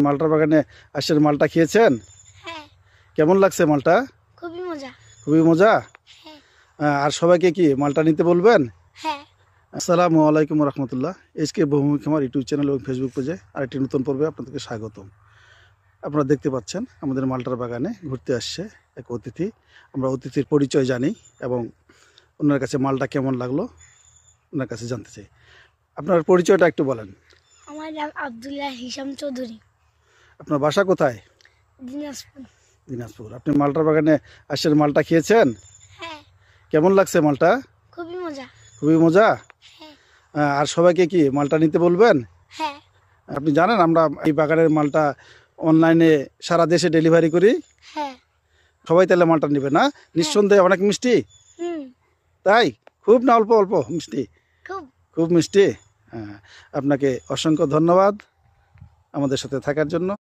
মালটার বাগানে আসের মালটা খেয়েছেন? হ্যাঁ, কেমন লাগছে মালটা? খুবই মজা। খুবই মজা। হ্যাঁ, আর সবাইকে কি মালটা নিতে বলবেন? হ্যাঁ। আসসালামু আলাইকুম রহমতুল্লাহ। এসকে বহুমুখী আমার ইউটিউব চ্যানেল এবং ফেসবুক পেজে আরেকটি নতুন পর্বে আপনাদেরকে স্বাগতম। আপনারা দেখতে পাচ্ছেন আমাদের মালটার বাগানে ঘুরতে আসছে এক অতিথি। আমরা অতিথির পরিচয় জানি এবং ওনার কাছে মালটা কেমন লাগলো ওনার কাছে জানতে চাই। আপনার পরিচয়টা একটু বলেন। আমার নাম আব্দুল্লাহ হিসাম চৌধুরী, আপনার বাসা কোথায়? দিনাজপুর। দিনাজপুর। আপনি মালটার বাগানে আসের মালটা খেয়েছেন? হ্যাঁ, কেমন লাগছে মালটা? খুবই মজা। খুবই মজা। হ্যাঁ, আর সবাইকে কি মালটা নিতে বলবেন? হ্যাঁ, আপনি জানেন আমরা এই বাগানের মালটা অনলাইনে সারা দেশে ডেলিভারি করি। হ্যাঁ। সবাই তাহলে মালটা নেবে না? নিঃসন্দেহে অনেক মিষ্টি। হুম, তাই? খুব না অল্প অল্প মিষ্টি? খুব। খুব মিষ্টি। হ্যাঁ, আপনাকে অসংখ্য ধন্যবাদ আমাদের সাথে থাকার জন্য।